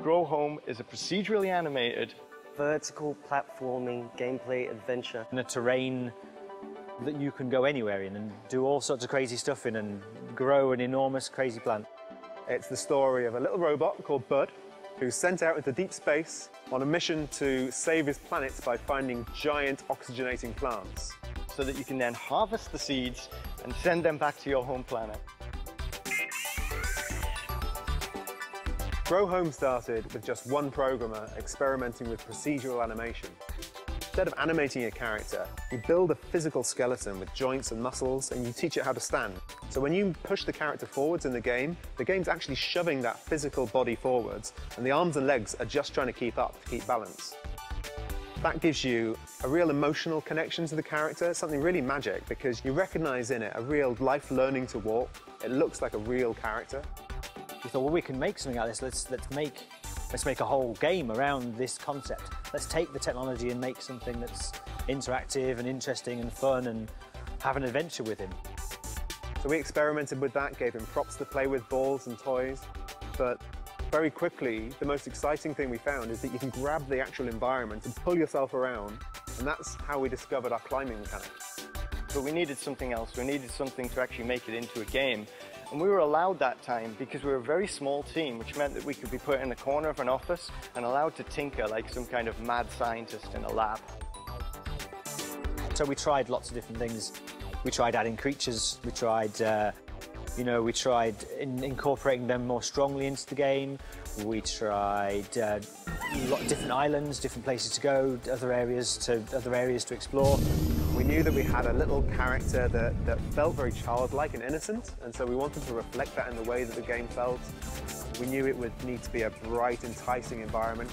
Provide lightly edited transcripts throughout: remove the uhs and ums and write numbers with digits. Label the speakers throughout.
Speaker 1: Grow Home is a procedurally animated,
Speaker 2: vertical platforming gameplay adventure
Speaker 3: in a terrain that you can go anywhere in and do all sorts of crazy stuff in and grow an enormous crazy plant.
Speaker 4: It's the story of a little robot called B.U.D who's sent out into deep space on a mission to save his planet by finding giant oxygenating plants.
Speaker 1: so that you can then harvest the seeds and send them back to your home planet.
Speaker 4: Grow Home started with just one programmer experimenting with procedural animation. Instead of animating a character, you build a physical skeleton with joints and muscles and you teach it how to stand. So when you push the character forwards in the game's actually shoving that physical body forwards and the arms and legs are just trying to keep up, to keep balance. That gives you a real emotional connection to the character, something really magic because you recognize in it a real life learning to walk. It looks like a real character.
Speaker 3: We thought, well, we can make something like this. Let's make a whole game around this concept. Let's take the technology and make something that's interactive and interesting and fun and have an adventure with him.
Speaker 4: So we experimented with that, gave him props to play with, balls and toys, but very quickly, the most exciting thing we found is that you can grab the actual environment and pull yourself around, and that's how we discovered our climbing mechanics.
Speaker 1: But we needed something else. We needed something to actually make it into a game. And we were allowed that time because we were a very small team, which meant that we could be put in the corner of an office and allowed to tinker like some kind of mad scientist in a lab.
Speaker 3: So we tried lots of different things. We tried adding creatures. We tried, incorporating them more strongly into the game. We tried a lot of different islands, different places to go, other areas to explore.
Speaker 4: We knew that we had a little character that felt very childlike and innocent, and so we wanted to reflect that in the way that the game felt. We knew it would need to be a bright, enticing environment.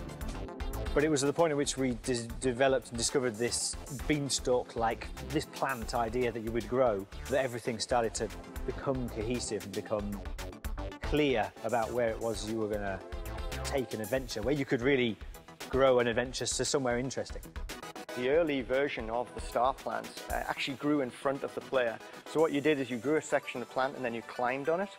Speaker 3: But it was at the point at which we developed and discovered this beanstalk-like, this plant idea that you would grow, that everything started to become cohesive and become clear about where it was you were going to take an adventure, where you could really grow an adventure to somewhere interesting.
Speaker 1: The early version of the star plants actually grew in front of the player. So what you did is you grew a section of plant and then you climbed on it.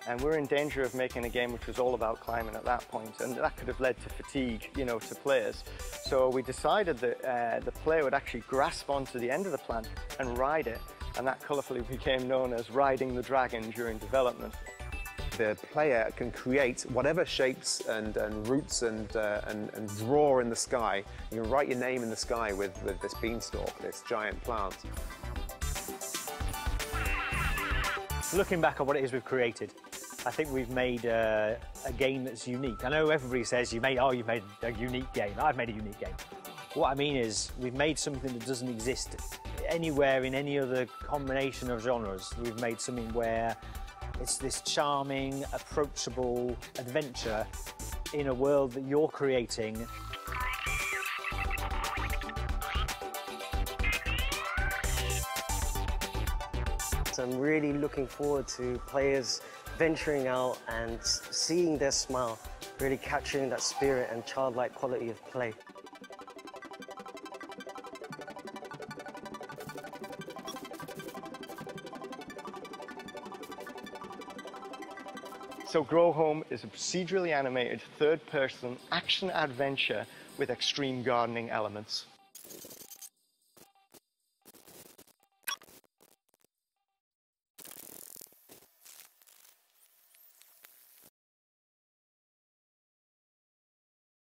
Speaker 1: And we're in danger of making a game which was all about climbing at that point, and that could have led to fatigue, to players. So we decided that the player would actually grasp onto the end of the plant and ride it, and that colourfully became known as riding the dragon during development.
Speaker 4: The player can create whatever shapes and roots and draw in the sky. You can write your name in the sky with this beanstalk, this giant plant.
Speaker 3: Looking back on what it is we've created, I think we've made a game that's unique. I know everybody says you've made a unique game. I've made a unique game. What I mean is we've made something that doesn't exist anywhere in any other combination of genres. We've made something where it's this charming, approachable adventure in a world that you're creating.
Speaker 2: So I'm really looking forward to players venturing out and seeing their smile, really capturing that spirit and childlike quality of play.
Speaker 1: So Grow Home is a procedurally animated third-person action adventure with extreme gardening elements.